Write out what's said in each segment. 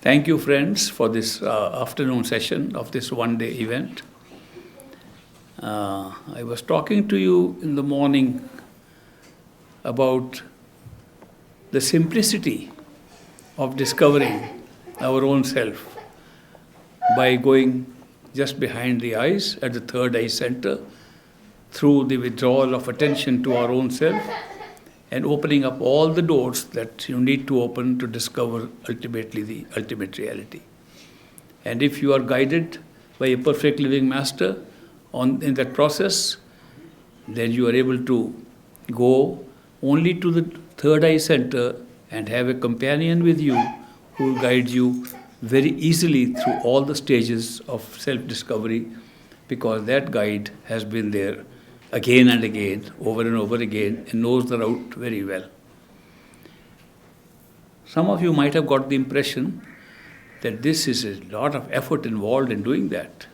Thank you, friends, for this afternoon session of this one-day event. I was talking to you in the morning about the simplicity of discovering our own self by going just behind the eyes at the third eye center through the withdrawal of attention to our own self and opening up all the doors that you need to open to discover ultimately the ultimate reality. And if you are guided by a perfect living master in that process, then you are able to go only to the third eye center and have a companion with you who will guide you very easily through all the stages of self-discovery, because that guide has been there again and again, over and over again, and knows the route very well. Some of you might have got the impression that this is a lot of effort involved in doing that.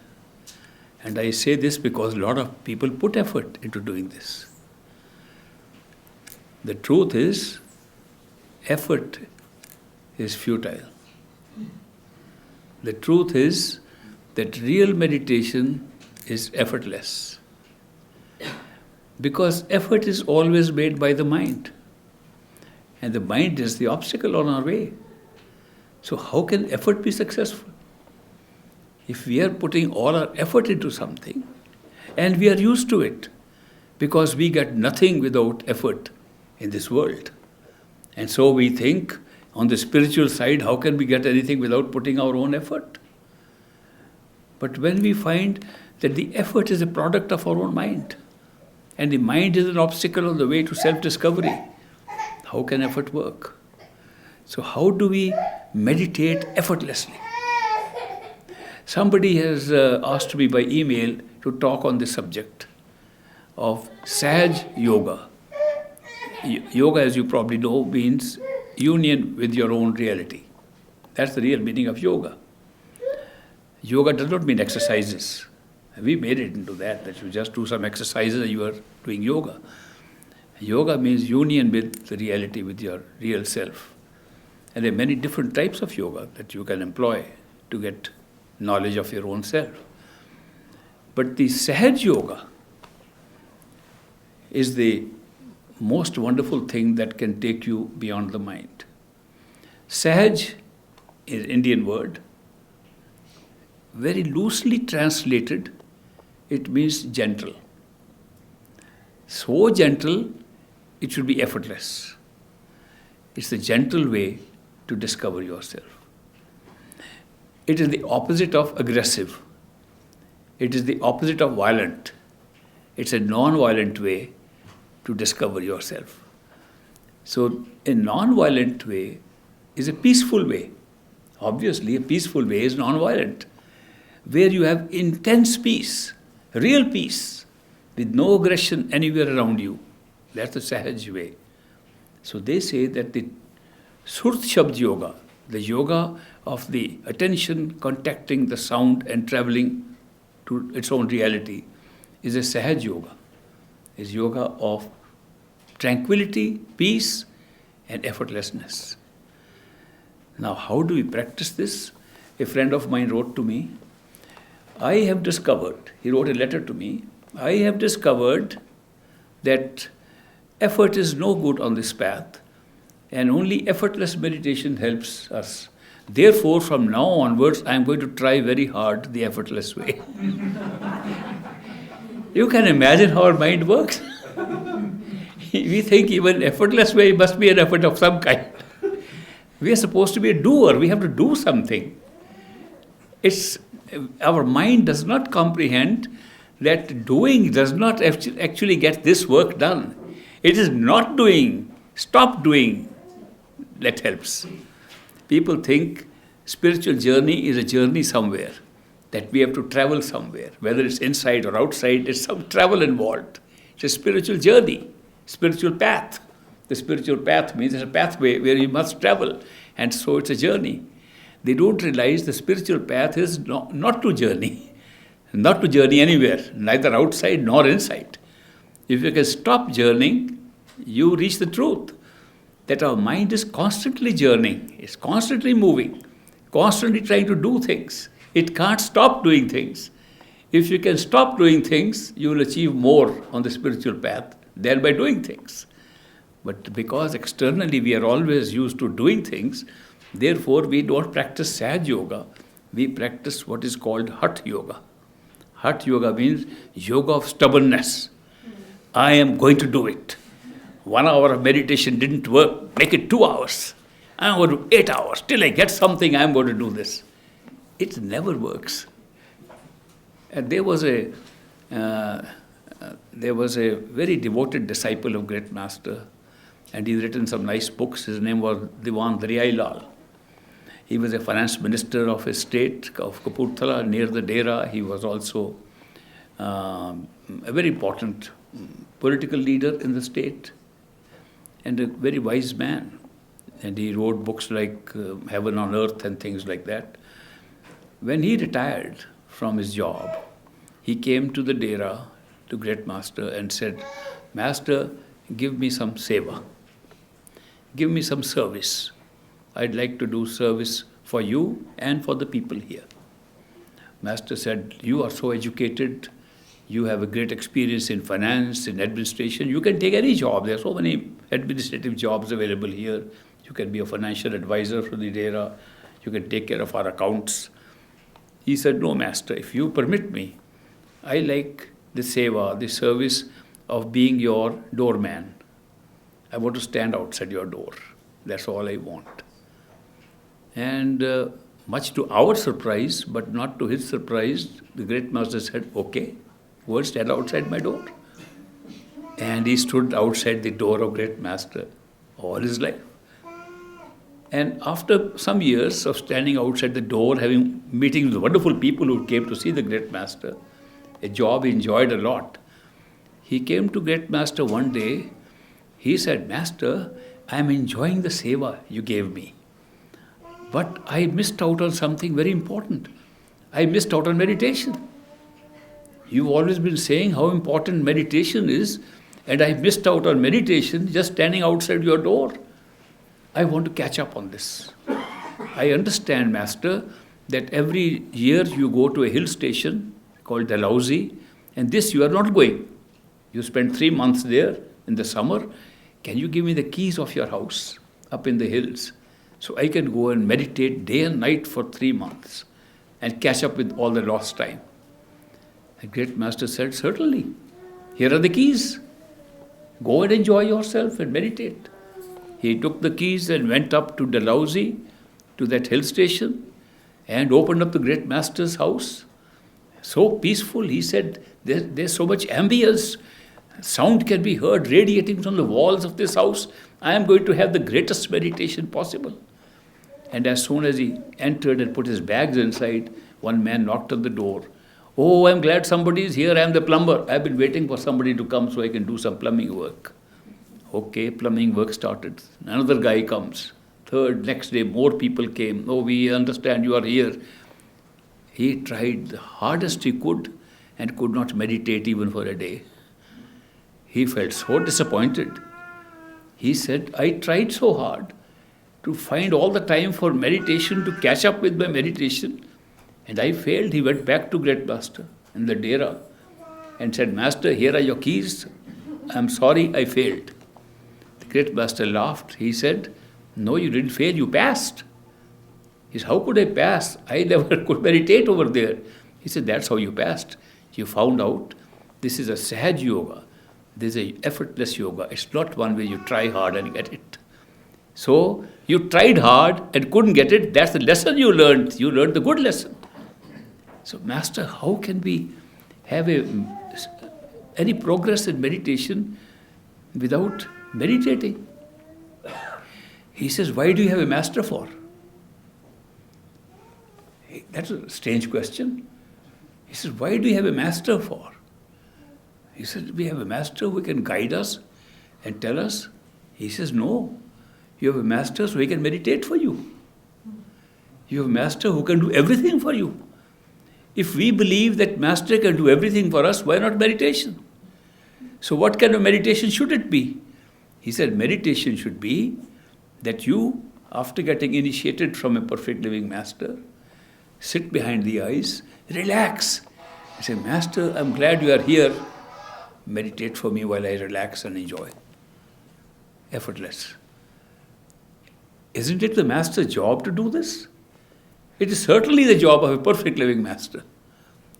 And I say this because a lot of people put effort into doing this. The truth is, effort is futile. The truth is that real meditation is effortless. Because effort is always made by the mind. And the mind is the obstacle on our way. So how can effort be successful? If we are putting all our effort into something, and we are used to it, because we get nothing without effort in this world. And so we think, on the spiritual side, how can we get anything without putting our own effort? But when we find that the effort is a product of our own mind, and the mind is an obstacle on the way to self-discovery, how can effort work? So how do we meditate effortlessly? Somebody has asked me by email to talk on this subject of Sahaj yoga. Yoga, as you probably know, means union with your own reality. That's the real meaning of yoga. Yoga does not mean exercises. We made it into that you just do some exercises and you are doing yoga. Yoga means union with the reality, with your real self. And there are many different types of yoga that you can employ to get knowledge of your own self. But the Sahaj yoga is the most wonderful thing that can take you beyond the mind. Sahaj is an Indian word. Very loosely translated, it means gentle. So gentle, it should be effortless. It's the gentle way to discover yourself. It is the opposite of aggressive. It is the opposite of violent. It's a non-violent way to discover yourself. So a non-violent way is a peaceful way. Obviously, a peaceful way is non-violent, where you have intense peace, real peace, with no aggression anywhere around you. That's the Sahaj way. So they say that the Surat Shabd yoga, the yoga of the attention contacting the sound and traveling to its own reality, is a Sahaj yoga. Is yoga of tranquility, peace, and effortlessness. Now, how do we practice this? A friend of mine wrote to me, I have discovered, he wrote a letter to me, I have discovered that effort is no good on this path, and only effortless meditation helps us. Therefore, from now onwards, I am going to try very hard the effortless way. You can imagine how our mind works. We think even effortless way must be an effort of some kind. We are supposed to be a doer. We have to do something. Our mind does not comprehend that doing does not actually get this work done. It is not doing, stop doing, that helps. People think spiritual journey is a journey somewhere, that we have to travel somewhere. Whether it's inside or outside, there's some travel involved. It's a spiritual journey, spiritual path. The spiritual path means it's a pathway where you must travel, and so it's a journey. They don't realize the spiritual path is not to journey anywhere, neither outside nor inside. If you can stop journeying, you reach the truth that our mind is constantly journeying, it's constantly moving, constantly trying to do things. It can't stop doing things. If you can stop doing things, you will achieve more on the spiritual path than by doing things. But because externally we are always used to doing things, therefore we don't practice Sahaj Yoga. We practice what is called Hatha Yoga. Hatha Yoga means yoga of stubbornness. I am going to do it. 1 hour of meditation didn't work, make it 2 hours. I'm going to do 8 hours. Till I get something, I'm going to do this. It never works. And there was a very devoted disciple of great master, and he's written some nice books. His name was Diwan Daryai Lal. He was a finance minister of a state of Kapurthala near the Dera. He was also a very important political leader in the state and a very wise man. And he wrote books like Heaven on Earth and things like that. When he retired from his job, he came to the Dera, to Great Master, and said, Master, give me some seva. Give me some service. I'd like to do service for you and for the people here. Master said, you are so educated, you have a great experience in finance, in administration, you can take any job. There are so many administrative jobs available here. You can be a financial advisor for the Dera, you can take care of our accounts. He said, no, Master, if you permit me, I like the seva, the service of being your doorman. I want to stand outside your door. That's all I want. And much to our surprise, but not to his surprise, the great master said, okay, go and stand outside my door. And he stood outside the door of great master all his life. And after some years of standing outside the door, having meetings with wonderful people who came to see the great master, a job he enjoyed a lot, he came to great master one day. He said, Master, I am enjoying the seva you gave me. But I missed out on something very important. I missed out on meditation. You've always been saying how important meditation is, and I missed out on meditation just standing outside your door. I want to catch up on this. I understand, Master, that every year you go to a hill station called Dalhousie, and this you are not going. You spend 3 months there in the summer. Can you give me the keys of your house up in the hills so I can go and meditate day and night for 3 months and catch up with all the lost time? The great master said, certainly. Here are the keys. Go and enjoy yourself and meditate. He took the keys and went up to Dalhousie, to that hill station, and opened up the great master's house. So peaceful, he said, there's so much ambience. Sound can be heard radiating from the walls of this house. I am going to have the greatest meditation possible. And as soon as he entered and put his bags inside, one man knocked on the door. Oh, I'm glad somebody is here. I am the plumber. I've been waiting for somebody to come so I can do some plumbing work. Okay, plumbing work started. Another guy comes. Third, next day, more people came. Oh, we understand you are here. He tried the hardest he could and could not meditate even for a day. He felt so disappointed. He said, I tried so hard to find all the time for meditation, to catch up with my meditation, and I failed. He went back to Great Master in the Dera and said, Master, here are your keys. I'm sorry, I failed. The Great Master laughed. He said, no, you didn't fail, you passed. He said, how could I pass? I never could meditate over there. He said, that's how you passed. You found out this is a Sahaj Yoga. This is an effortless yoga. It's not one where you try hard and get it. So, you tried hard and couldn't get it. That's the lesson you learned. You learned the good lesson. So, Master, how can we have any progress in meditation without meditating? He says, why do you have a master for? That's a strange question. He says, why do you have a master for? He said, we have a master who can guide us and tell us. He says, no, you have a master so he can meditate for you. You have a master who can do everything for you. If we believe that master can do everything for us, why not meditation? So what kind of meditation should it be? He said, meditation should be that you after getting initiated from a perfect living master, sit behind the eyes, relax. I say, Master, I'm glad you are here. Meditate for me while I relax and enjoy. Effortless. Isn't it the master's job to do this? It is certainly the job of a perfect living master.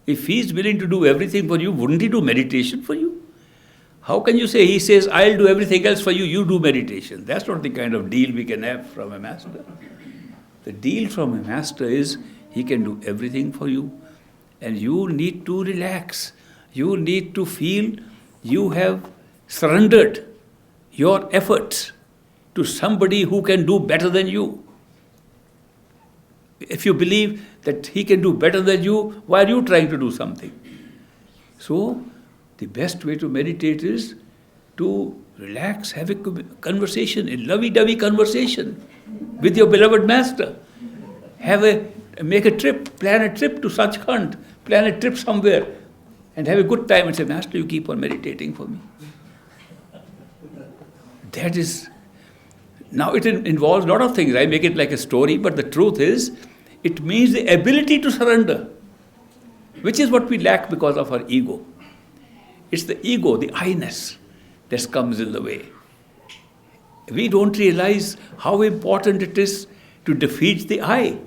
If he is willing to do everything for you, wouldn't he do meditation for you? How can you say, he says, I'll do everything else for you, you do meditation? That's not the kind of deal we can have from a master. The deal from a master is, he can do everything for you, and you need to relax. You need to feel you have surrendered your efforts to somebody who can do better than you. If you believe that he can do better than you, why are you trying to do something? So, the best way to meditate is to relax, have a conversation, a lovey-dovey conversation with your beloved master. Make a trip, plan a trip to Sachkhand, plan a trip somewhere, and have a good time and say, Master, you keep on meditating for me. That is, now it involves a lot of things. I make it like a story, but the truth is, it means the ability to surrender, which is what we lack because of our ego. It's the ego, the I-ness, that comes in the way. We don't realize how important it is to defeat the I.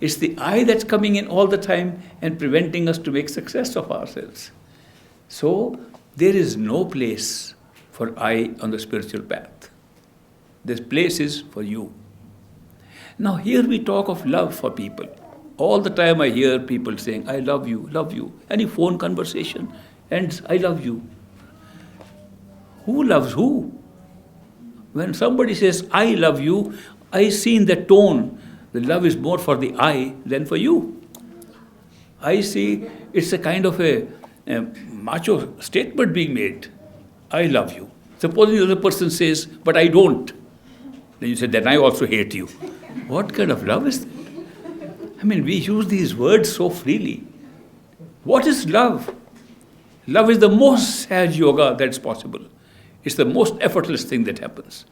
It's the I that's coming in all the time and preventing us to make success of ourselves. So, there is no place for I on the spiritual path. This place is for you. Now here we talk of love for people. All the time I hear people saying, I love you, love you. Any phone conversation ends, I love you. Who loves who? When somebody says, I love you, I see in the tone, the love is more for the I than for you. I see it's a kind of a macho statement being made. I love you. Suppose the other person says, but I don't. Then you say, then I also hate you. What kind of love is that? I mean, we use these words so freely. What is love? Love is the most Sahaj yoga that's possible. It's the most effortless thing that happens.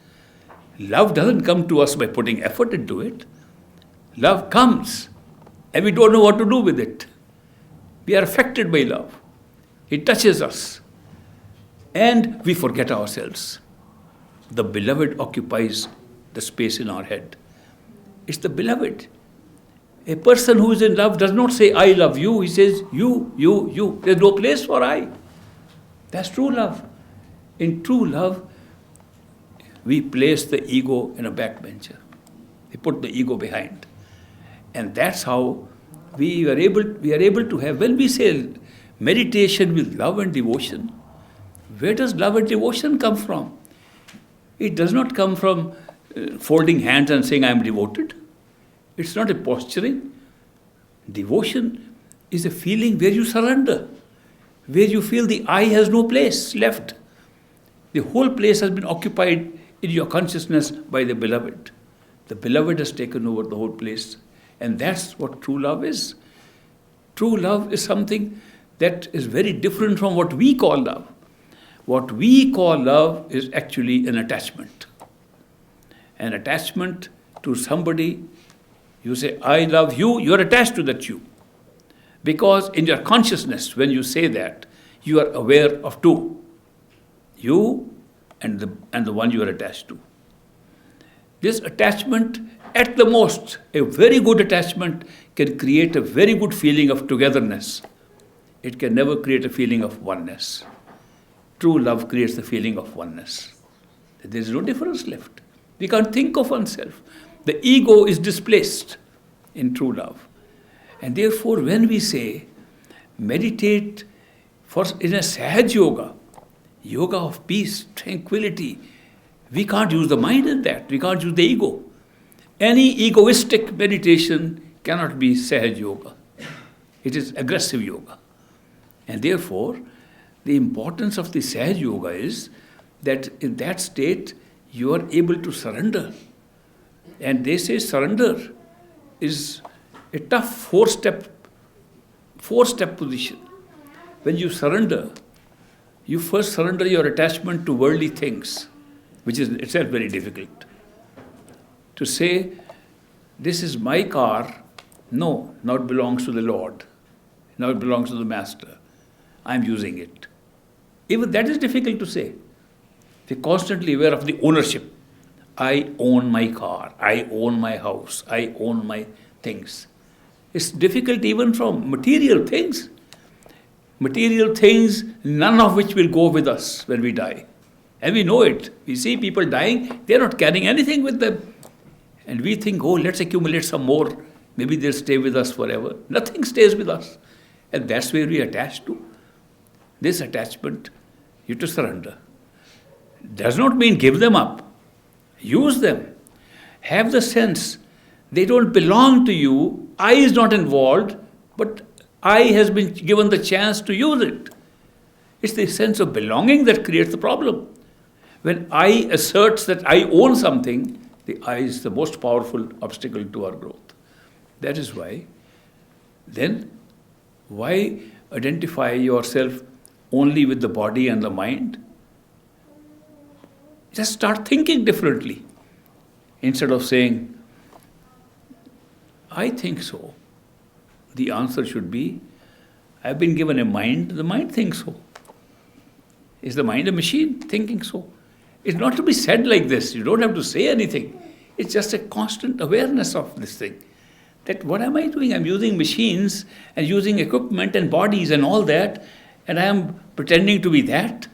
Love doesn't come to us by putting effort into it. Love comes, and we don't know what to do with it. We are affected by love. It touches us, and we forget ourselves. The beloved occupies the space in our head. It's the beloved. A person who is in love does not say, I love you. He says, you, you, you. There's no place for I. That's true love. In true love, we place the ego in a backbencher. We put the ego behind. And that's how we are able to have, when we say meditation with love and devotion, where does love and devotion come from? It does not come from folding hands and saying, I am devoted. It's not a posturing. Devotion is a feeling where you surrender, where you feel the I has no place left. The whole place has been occupied in your consciousness by the beloved. The beloved has taken over the whole place. And that's what true love is. True love is something that is very different from what we call love. What we call love is actually an attachment. An attachment to somebody. You say, I love you, you're attached to that you. Because in your consciousness, when you say that, you are aware of two. You and the one you are attached to. This attachment, at the most, a very good attachment can create a very good feeling of togetherness. It can never create a feeling of oneness. True love creates the feeling of oneness. There is no difference left. We can't think of oneself. The ego is displaced in true love. And therefore, when we say, meditate in a Sahaj yoga, yoga of peace, tranquility, we can't use the mind in that. We can't use the ego. Any egoistic meditation cannot be Sahaj yoga. It is aggressive yoga. And therefore, the importance of the Sahaj yoga is that in that state, you are able to surrender. And they say surrender is a tough four-step position. When you surrender, you first surrender your attachment to worldly things, which is itself very difficult. to say, this is my car. No, now it belongs to the Lord. Now it belongs to the Master. I'm using it. Even that is difficult to say. We're constantly aware of the ownership. I own my car. I own my house. I own my things. It's difficult even from material things. Material things, none of which will go with us when we die. And we know it. We see people dying, they're not carrying anything with them. And we think, oh, let's accumulate some more. Maybe they'll stay with us forever. Nothing stays with us. And that's where we attach to. This attachment, you to surrender. Does not mean give them up. Use them. Have the sense they don't belong to you. I is not involved, but I has been given the chance to use it. It's the sense of belonging that creates the problem. When I asserts that I own something, the I is the most powerful obstacle to our growth. That is why, then, why identify yourself only with the body and the mind? Just start thinking differently. Instead of saying, I think so, the answer should be, I've been given a mind, the mind thinks so. Is the mind a machine thinking so? It's not to be said like this. You don't have to say anything. It's just a constant awareness of this thing. That what am I doing? I'm using machines and using equipment and bodies and all that, and I am pretending to be that.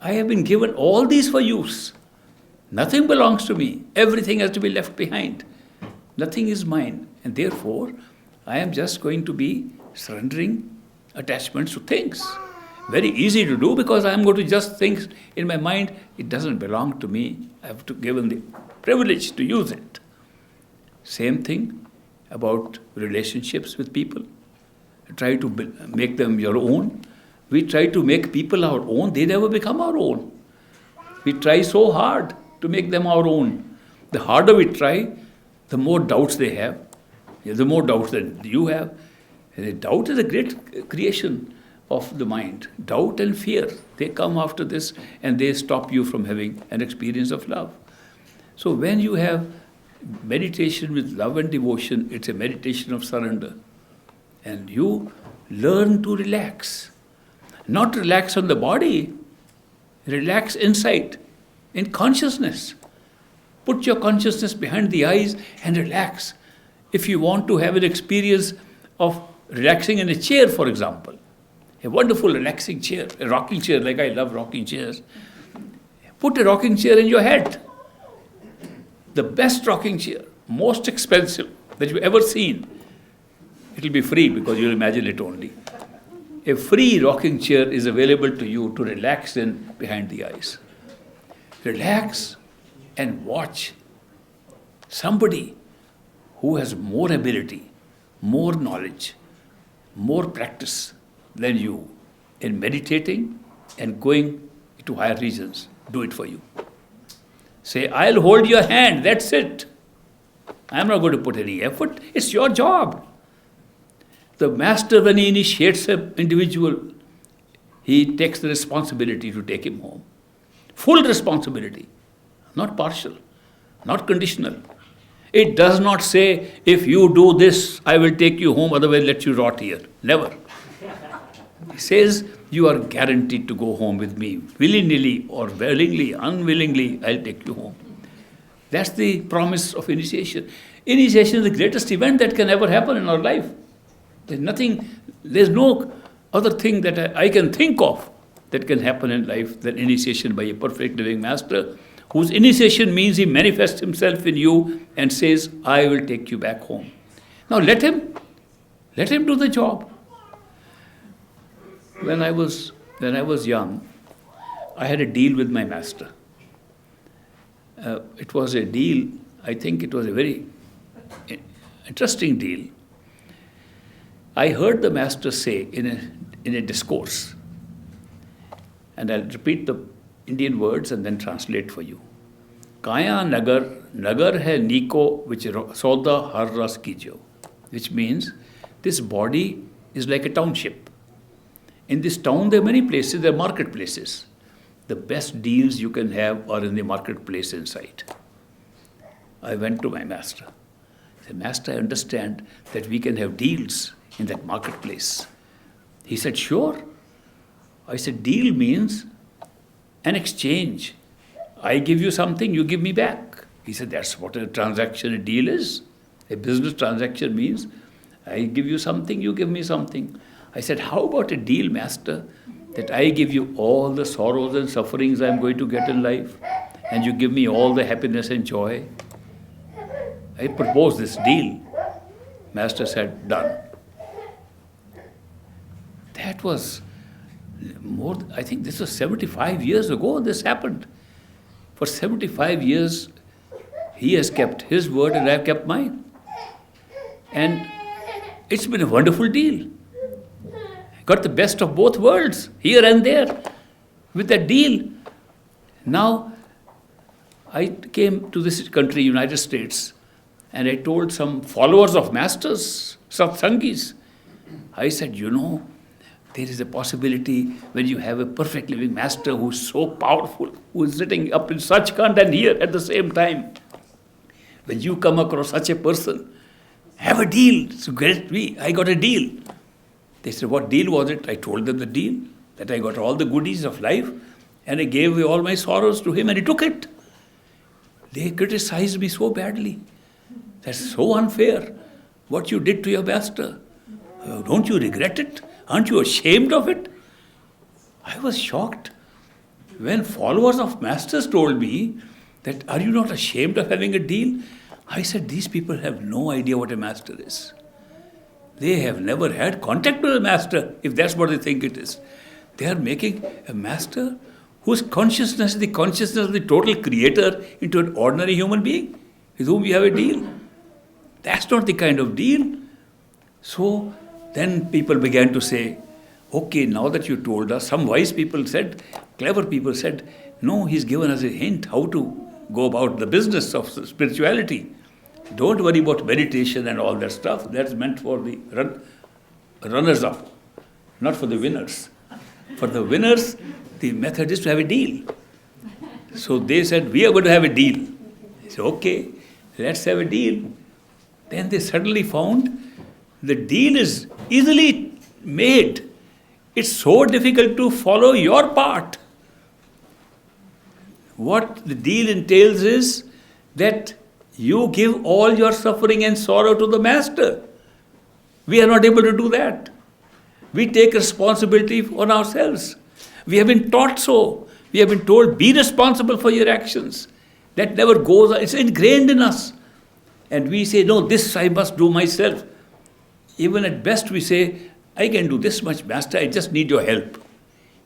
I have been given all these for use. Nothing belongs to me. Everything has to be left behind. Nothing is mine. And therefore, I am just going to be surrendering attachments to things. Very easy to do because I am going to just think in my mind, it doesn't belong to me. I have to given the privilege to use it. Same thing about relationships with people. Try to make them your own. We try to make people our own. They never become our own. We try so hard to make them our own. The harder we try, the more doubts they have. The more doubts that you have. And doubt is a great creation of the mind. Doubt and fear, they come after this and they stop you from having an experience of love. So when you have meditation with love and devotion, it's a meditation of surrender. And you learn to relax. Not relax on the body, relax inside, in consciousness. Put your consciousness behind the eyes and relax. If you want to have an experience of relaxing in a chair, for example, a wonderful relaxing chair, a rocking chair, like I love rocking chairs, put a rocking chair in your head. The best rocking chair, most expensive that you've ever seen. It'll be free because you'll imagine it only. A free rocking chair is available to you to relax in behind the eyes. Relax and watch somebody who has more ability, more knowledge, more practice than you in meditating and going to higher regions. Do it for you. Say, I'll hold your hand, that's it. I'm not going to put any effort. It's your job. The master, when he initiates an individual, he takes the responsibility to take him home. Full responsibility, not partial, not conditional. It does not say, if you do this, I will take you home, otherwise let you rot here. Never. It says, you are guaranteed to go home with me, willy-nilly or willingly, unwillingly, I'll take you home. That's the promise of initiation. Initiation is the greatest event that can ever happen in our life. There's no other thing that I can think of that can happen in life than initiation by a perfect living master, whose initiation means he manifests himself in you and says, I will take you back home. Now let him do the job. When I was young, I had a deal with my master. It was a deal, I think it was a very interesting deal. I heard the master say in a discourse, and I'll repeat the Indian words and then translate for you. Kaya nagar hai niko which soda har ras kijo, which means this body is like a township. In this town, there are many places, there are marketplaces. The best deals you can have are in the marketplace inside. I went to my master. I said, Master, I understand that we can have deals in that marketplace. He said, sure. I said, deal means an exchange. I give you something, you give me back. He said, that's what a transaction, a deal is. A business transaction means I give you something, you give me something. I said, how about a deal, Master, that I give you all the sorrows and sufferings I'm going to get in life, and you give me all the happiness and joy? I proposed this deal. Master said, done. That was I think this was 75 years ago this happened. For 75 years, he has kept his word and I've kept mine. And it's been a wonderful deal. Got the best of both worlds, here and there, with that deal. Now, I came to this country, United States, and I told some followers of masters, satsangis, I said, there is a possibility when you have a perfect living master who is so powerful, who is sitting up in Sachkhand and here at the same time. When you come across such a person, have a deal. So I got a deal. They said, what deal was it? I told them the deal, that I got all the goodies of life and I gave away all my sorrows to him and he took it. They criticized me so badly. That's so unfair, what you did to your master. Don't you regret it? Aren't you ashamed of it? I was shocked when followers of masters told me that, are you not ashamed of having a deal? I said, these people have no idea what a master is. They have never had contact with a master, if that's what they think it is. They are making a master whose consciousness is the consciousness of the total creator into an ordinary human being with whom we have a deal. That's not the kind of deal. So then people began to say, okay, now that you told us, some wise people said, clever people said, no, he's given us a hint how to go about the business of spirituality. Don't worry about meditation and all that stuff. That's meant for the runners-up, not for the winners. For the winners, the method is to have a deal. So they said, we are going to have a deal. I said, okay, let's have a deal. Then they suddenly found the deal is easily made. It's so difficult to follow your part. What the deal entails is that you give all your suffering and sorrow to the master. We are not able to do that. We take responsibility on ourselves. We have been taught so. We have been told, be responsible for your actions. That never goes, it's ingrained in us. And we say, no, this I must do myself. Even at best we say, I can do this much, Master, I just need your help.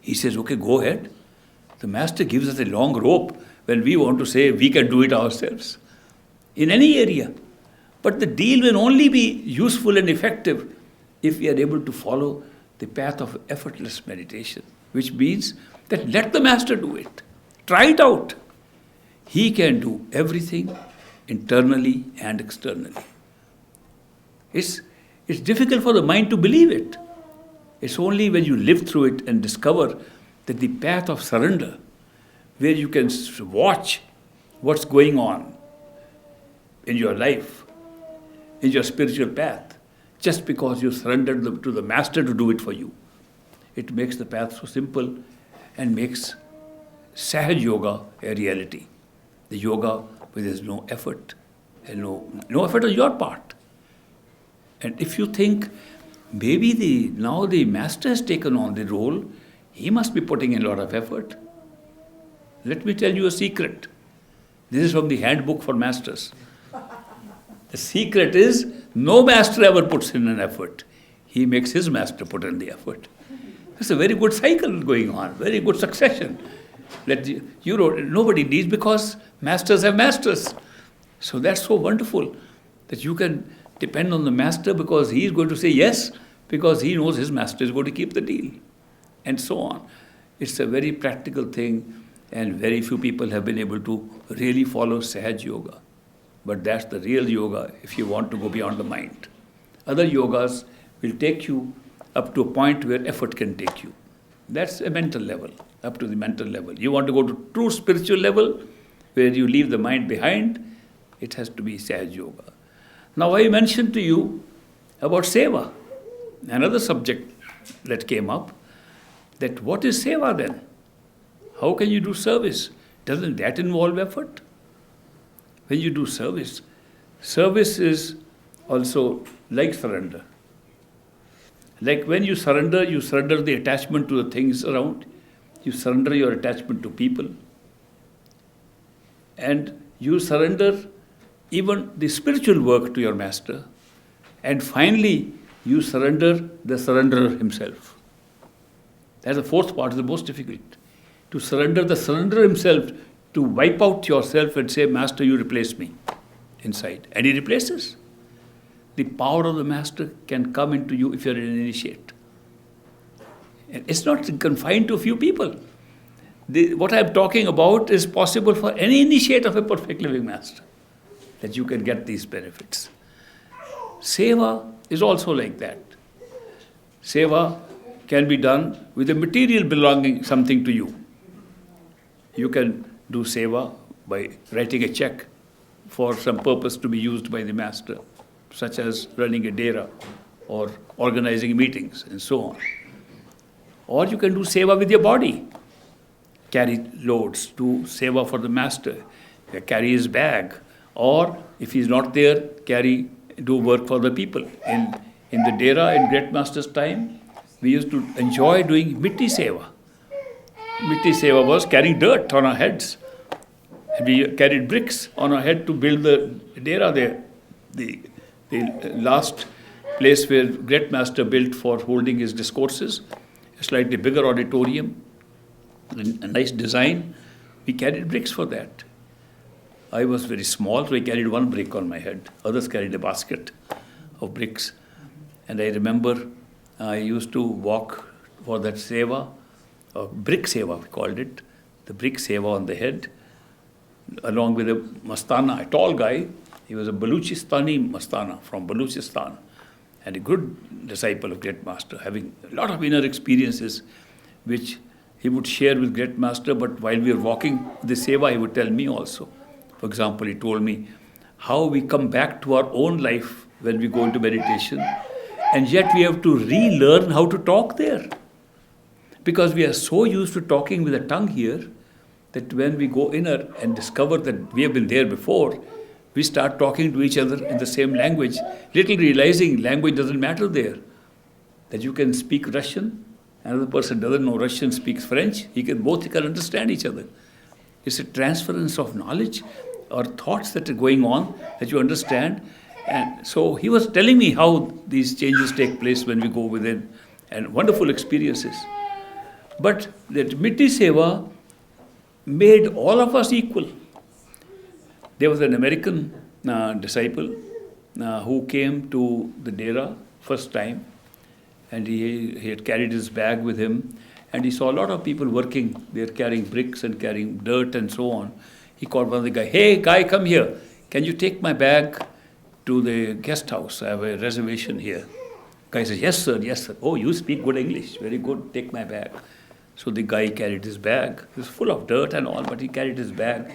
He says, okay, go ahead. The Master gives us a long rope when we want to say we can do it ourselves. In any area. But the deal will only be useful and effective if we are able to follow the path of effortless meditation, which means that let the Master do it. Try it out. He can do everything internally and externally. It's difficult for the mind to believe it. It's only when you live through it and discover that the path of surrender, where you can watch what's going on in your life, in your spiritual path, just because you surrendered to the Master to do it for you. It makes the path so simple and makes Sahaj Yoga a reality. The yoga where there's no effort and no effort on your part. And if you think maybe now the Master has taken on the role, he must be putting in a lot of effort. Let me tell you a secret. This is from the handbook for masters. The secret is no master ever puts in an effort. He makes his master put in the effort. It's a very good cycle going on, very good succession. Nobody needs, because masters have masters. So that's so wonderful that you can depend on the master because he is going to say yes, because he knows his master is going to keep the deal, and so on. It's a very practical thing, and very few people have been able to really follow Sahaj Yoga. But that's the real yoga if you want to go beyond the mind. Other yogas will take you up to a point where effort can take you. That's a mental level, up to the mental level. You want to go to true spiritual level, where you leave the mind behind. It has to be Sahaj Yoga. Now I mentioned to you about Seva, another subject that came up, that what is Seva then? How can you do service? Doesn't that involve effort? When you do service, service is also like surrender. Like when you surrender the attachment to the things around, you surrender your attachment to people, and you surrender even the spiritual work to your master, and finally you surrender the surrenderer himself. That's the fourth part, is the most difficult. To surrender the surrenderer himself, to wipe out yourself and say, Master, you replace me inside. And he replaces. The power of the Master can come into you if you're an initiate. And it's not confined to a few people. What I'm talking about is possible for any initiate of a perfect living Master, that you can get these benefits. Seva is also like that. Seva can be done with a material belonging something to you. You can do seva by writing a check for some purpose to be used by the Master, such as running a dera or organizing meetings and so on. Or you can do seva with your body. Carry loads, do seva for the Master, carry his bag. Or if he's not there, do work for the people. In the dera in Great Master's time, we used to enjoy doing mitti seva. Mitti seva was carrying dirt on our heads. We carried bricks on our head to build the dera there. The last place where Great Master built for holding his discourses, a slightly bigger auditorium, a nice design. We carried bricks for that. I was very small, so I carried one brick on my head. Others carried a basket of bricks. And I remember I used to walk for that seva, or brick seva we called it, the brick seva on the head, along with a Mastana, a tall guy. He was a Baluchistani Mastana from Baluchistan, and a good disciple of Great Master, having a lot of inner experiences which he would share with Great Master, but while we were walking the seva, he would tell me also. For example, he told me how we come back to our own life when we go into meditation, and yet we have to relearn how to talk there. Because we are so used to talking with the tongue here, that when we go inner and discover that we have been there before, we start talking to each other in the same language, little realizing language doesn't matter there. That you can speak Russian, another person doesn't know Russian, speaks French, both can understand each other. It's a transference of knowledge or thoughts that are going on that you understand. And so he was telling me how these changes take place when we go within, and wonderful experiences. But that Mitti Seva made all of us equal. There was an American disciple who came to the dera first time, and he had carried his bag with him, and he saw a lot of people working. They were carrying bricks and carrying dirt and so on. He called one of the guys, "Hey, guy, come here. Can you take my bag to the guest house? I have a reservation here." Guy says, "Yes, sir, yes, sir." "Oh, you speak good English. Very good. Take my bag." So the guy carried his bag. It was full of dirt and all, but he carried his bag.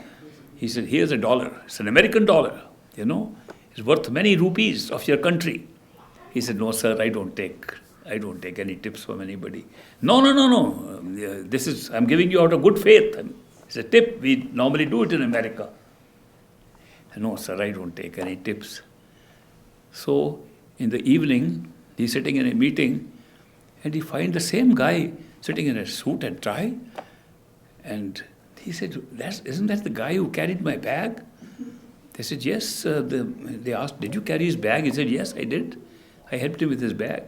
He said, "Here's $1. It's an American dollar, It's worth many rupees of your country." He said, "No, sir, I don't take any tips from anybody." No. I'm giving you out of good faith. It's a tip. We normally do it in America." "No, sir, I don't take any tips." So in the evening, he's sitting in a meeting, and he finds the same guy sitting in a suit and tie. And he said, "Isn't that the guy who carried my bag?" They said, "Yes." They asked, "Did you carry his bag?" He said, "Yes, I did. I helped him with his bag."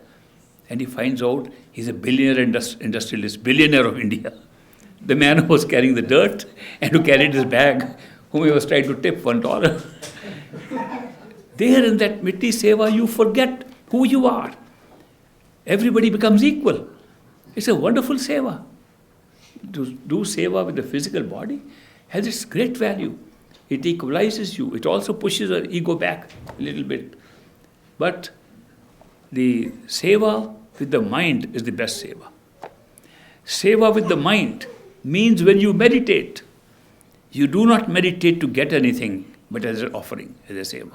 And he finds out he's a billionaire industrialist, billionaire of India. The man who was carrying the dirt and who carried his bag, whom he was trying to tip $1. There in that Mitti Seva, you forget who you are. Everybody becomes equal. It's a wonderful seva. To do seva with the physical body has its great value. It equalizes you. It also pushes our ego back a little bit. But the seva with the mind is the best seva. Seva with the mind means when you meditate, you do not meditate to get anything. but as an offering, as a seva.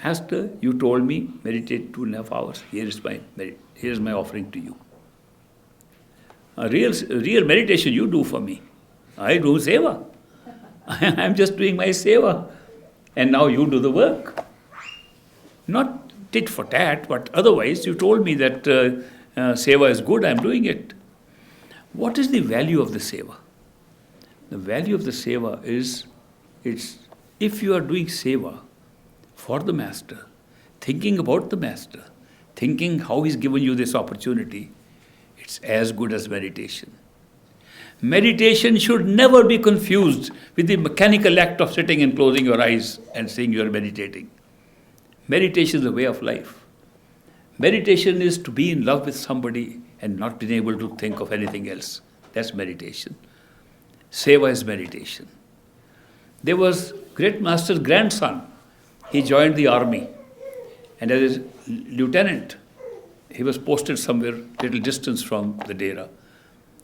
Master, you told me meditate 2.5 hours. Here is my offering to you. A real meditation you do for me. I do seva. I'm just doing my seva. And now you do the work. Not tit for tat, but otherwise you told me that seva is good, I'm doing it. What is the value of the seva? The value of the seva is, if you are doing seva for the Master, thinking about the Master, thinking how he's given you this opportunity, it's as good as meditation. Meditation should never be confused with the mechanical act of sitting and closing your eyes and saying you are meditating. Meditation is a way of life. Meditation is to be in love with somebody and not being able to think of anything else. That's meditation. Seva is meditation. There was great Master's grandson. He joined the army, and as a lieutenant, he was posted somewhere little distance from the Dera.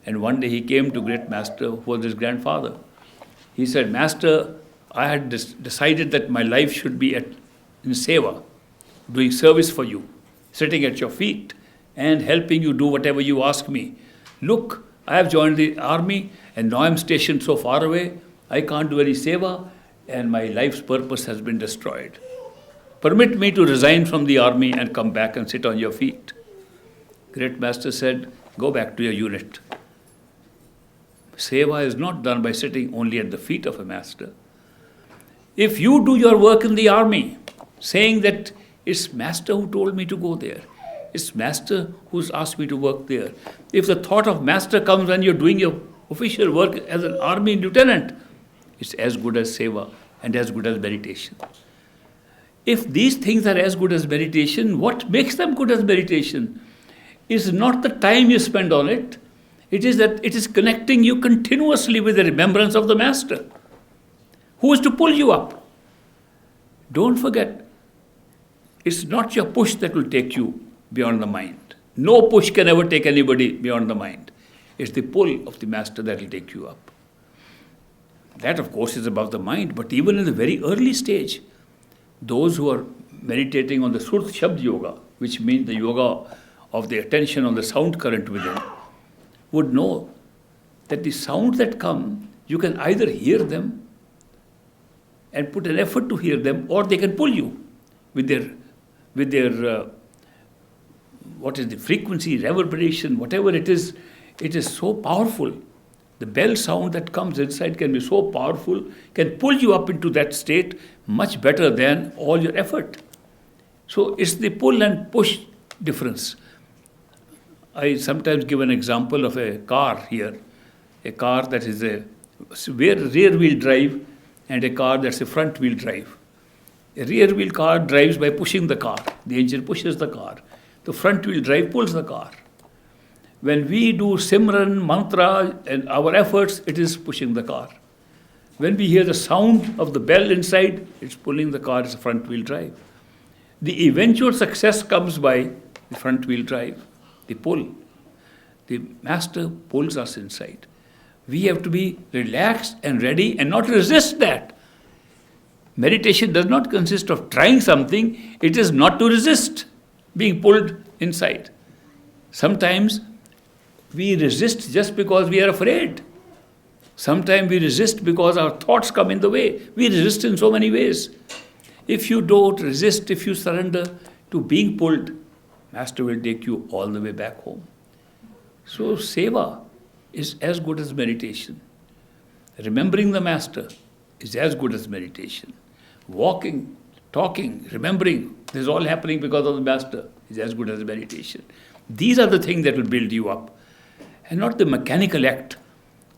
And one day he came to great Master, who was his grandfather. He said, Master, I had decided that my life should be in seva, doing service for you, sitting at your feet and helping you do whatever you ask me. Look, I have joined the army and now I'm stationed so far away, I can't do any seva and my life's purpose has been destroyed. Permit me to resign from the army and come back and sit on your feet. Great Master said, go back to your unit. Seva is not done by sitting only at the feet of a Master. If you do your work in the army, saying that it's Master who told me to go there, it's Master who's asked me to work there. If the thought of Master comes when you're doing your official work as an army lieutenant, it's as good as seva and as good as meditation. If these things are as good as meditation, what makes them good as meditation is not the time you spend on it. It is that it is connecting you continuously with the remembrance of the Master, who is to pull you up. Don't forget, it's not your push that will take you beyond the mind. No push can ever take anybody beyond the mind. It's the pull of the Master that will take you up. That, of course, is above the mind, but even in the very early stage, those who are meditating on the Surat Shabd yoga, which means the yoga of the attention on the sound current within, would know that the sounds that come, you can either hear them and put an effort to hear them, or they can pull you with their what is the frequency, reverberation, whatever it is so powerful. The bell sound that comes inside can be so powerful, can pull you up into that state much better than all your effort. So it's the pull and push difference. I sometimes give an example of a car here, a car that is a rear wheel drive and a car that's a front wheel drive. A rear wheel car drives by pushing the car. The engine pushes the car. The front wheel drive pulls the car. When we do Simran, mantra and our efforts, it is pushing the car. When we hear the sound of the bell inside, it's pulling the car, it's a front wheel drive. The eventual success comes by the front wheel drive, the pull. The Master pulls us inside. We have to be relaxed and ready and not resist that. Meditation does not consist of trying something, it is not to resist being pulled inside. Sometimes we resist just because we are afraid. Sometimes we resist because our thoughts come in the way. We resist in so many ways. If you don't resist, if you surrender to being pulled, Master will take you all the way back home. So seva is as good as meditation. Remembering the Master is as good as meditation. Walking, talking, remembering, this is all happening because of the Master, is as good as meditation. These are the things that will build you up, and not the mechanical act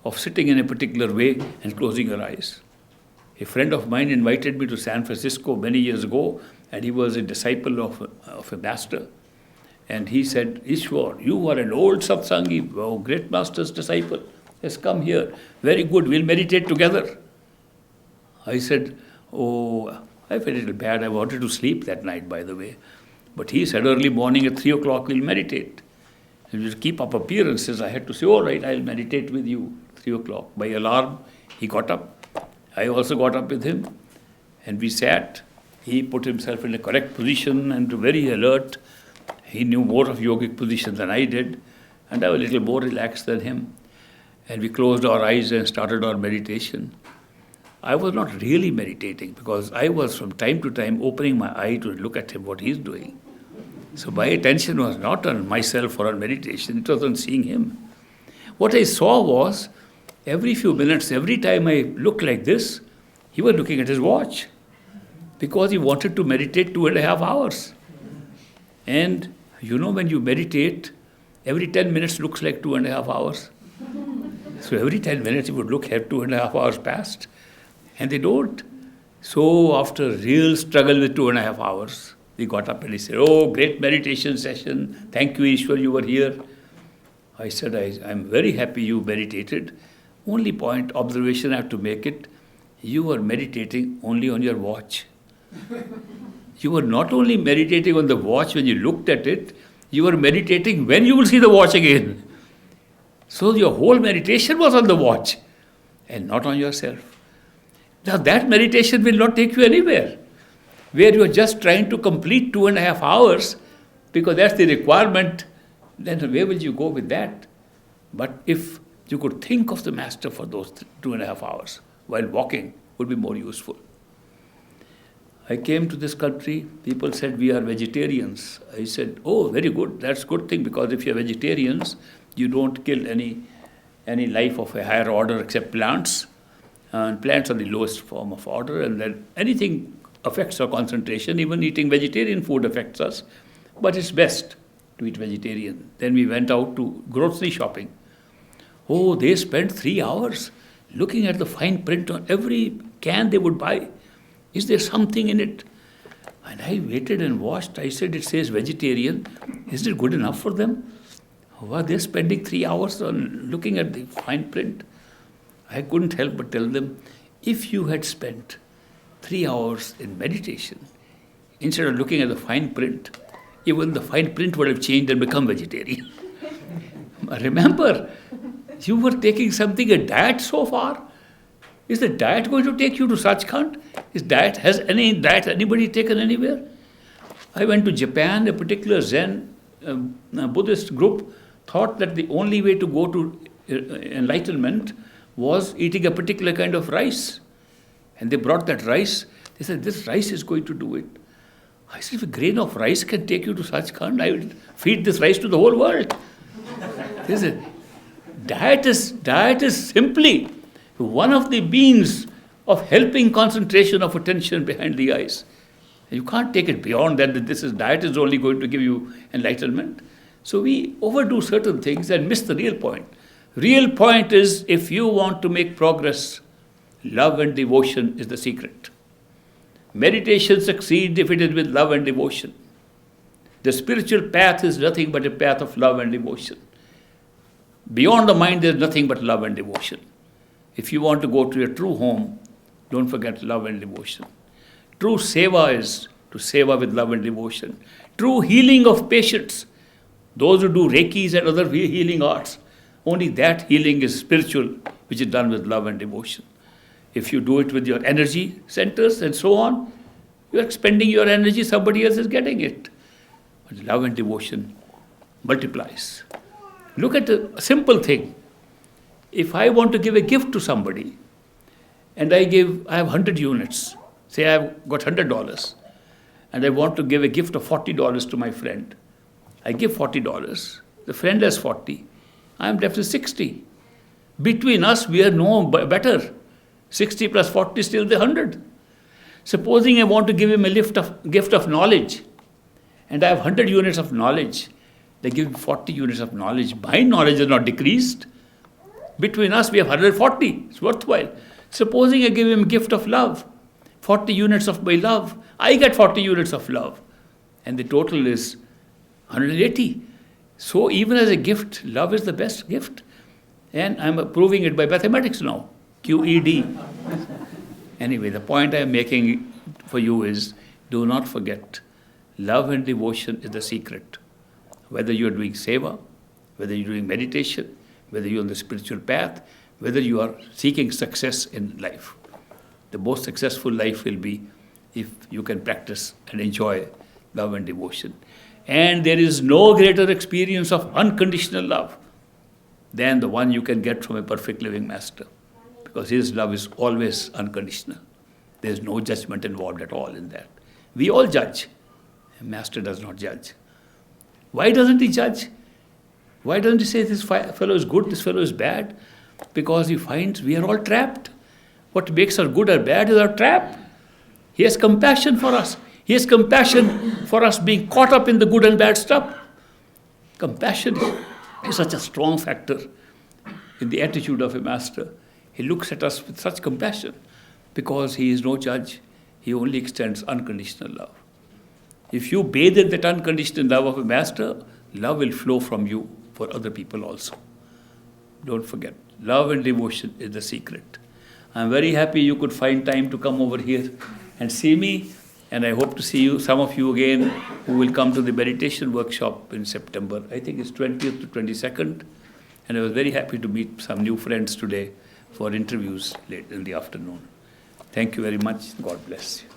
of sitting in a particular way and closing your eyes. A friend of mine invited me to San Francisco many years ago, and he was a disciple of a Master. And he said, Ishwar, you are an old satsangi, oh, great Master's disciple. Yes, come here. Very good, we'll meditate together. I said, oh, I felt a little bad. I wanted to sleep that night, by the way. But he said, early morning at 3 o'clock, we'll meditate. And we'll keep up appearances. I had to say, all right, I'll meditate with you, 3 o'clock. By alarm, he got up. I also got up with him. And we sat. He put himself in a correct position and very alert. He knew more of yogic position than I did, and I was a little more relaxed than him. And we closed our eyes and started our meditation. I was not really meditating because I was from time to time opening my eye to look at him, what he's doing. So my attention was not on myself or on meditation, it was on seeing him. What I saw was, every few minutes, every time I looked like this, he was looking at his watch because he wanted to meditate 2.5 hours. And when you meditate, every 10 minutes looks like 2.5 hours. So every 10 minutes you would look at 2.5 hours passed. And they don't. So after real struggle with 2.5 hours, he got up and he said, "Oh, great meditation session. Thank you, Ishwar, you were here." I said, I'm very happy you meditated. Only point, observation I have to make it, you were meditating only on your watch. You were not only meditating on the watch when you looked at it, you were meditating when you will see the watch again. So your whole meditation was on the watch and not on yourself. Now that meditation will not take you anywhere. Where you are just trying to complete 2.5 hours, because that's the requirement, then where will you go with that? But if you could think of the master for those 2.5 hours while walking, would be more useful. I came to this country, people said we are vegetarians. I said, oh, very good, that's a good thing, because if you're vegetarians, you don't kill any life of a higher order except plants. And plants are the lowest form of order, and then anything affects our concentration. Even eating vegetarian food affects us, but it's best to eat vegetarian. Then we went out to grocery shopping. Oh, they spent 3 hours looking at the fine print on every can they would buy. Is there something in it? And I waited and watched. I said, it says vegetarian. Is it good enough for them? Were they spending 3 hours on looking at the fine print? I couldn't help but tell them, if you had spent 3 hours in meditation, instead of looking at the fine print, even the fine print would have changed and become vegetarian. Remember, you were taking something, a diet so far. Is the diet going to take you to Sachkhand? Has any diet anybody taken anywhere? I went to Japan, a particular Zen Buddhist group thought that the only way to go to enlightenment was eating a particular kind of rice. And they brought that rice. They said, this rice is going to do it. I said, if a grain of rice can take you to Sachkhand, I will feed this rice to the whole world. They said, diet is simply one of the means of helping concentration of attention behind the eyes. You can't take it beyond that diet is only going to give you enlightenment. So we overdo certain things and miss the real point. Real point is, if you want to make progress, love and devotion is the secret. Meditation succeeds if it is with love and devotion. The spiritual path is nothing but a path of love and devotion. Beyond the mind, there is nothing but love and devotion. If you want to go to your true home, don't forget love and devotion. True seva is to seva with love and devotion. True healing of patients, those who do Reikis and other healing arts, only that healing is spiritual, which is done with love and devotion. If you do it with your energy centers and so on, you are expending your energy, somebody else is getting it. But love and devotion multiplies. Look at a simple thing. If I want to give a gift to somebody, and I have 100 units, say I've got $100, and I want to give a gift of $40 to my friend. I give $40, the friend has 40, I am left with 60. Between us, we are no better. 60 plus 40 is still the 100. Supposing I want to give him a gift of knowledge, and I have 100 units of knowledge, they give 40 units of knowledge. My knowledge is not decreased. Between us, we have 140. It's worthwhile. Supposing I give him a gift of love, 40 units of my love, I get 40 units of love. And the total is 180. So even as a gift, love is the best gift. And I'm proving it by mathematics now. QED. Anyway, the point I'm making for you is, do not forget, love and devotion is the secret. Whether you're doing seva, whether you're doing meditation, whether you're on the spiritual path, whether you are seeking success in life. The most successful life will be if you can practice and enjoy love and devotion. And there is no greater experience of unconditional love than the one you can get from a perfect living master. Because his love is always unconditional. There is no judgment involved at all in that. We all judge. A master does not judge. Why doesn't he judge? Why doesn't he say this fellow is good, this fellow is bad? Because he finds we are all trapped. What makes us good or bad is our trap. He has compassion for us. He has compassion for us being caught up in the good and bad stuff. Compassion is such a strong factor in the attitude of a master. He looks at us with such compassion because he is no judge. He only extends unconditional love. If you bathe in that unconditional love of a master, love will flow from you for other people also. Don't forget, love and devotion is the secret. I'm very happy you could find time to come over here and see me, and I hope to see you, some of you again, who will come to the meditation workshop in September. I think it's 20th to 22nd, and I was very happy to meet some new friends today for interviews late in the afternoon. Thank you very much. God bless you.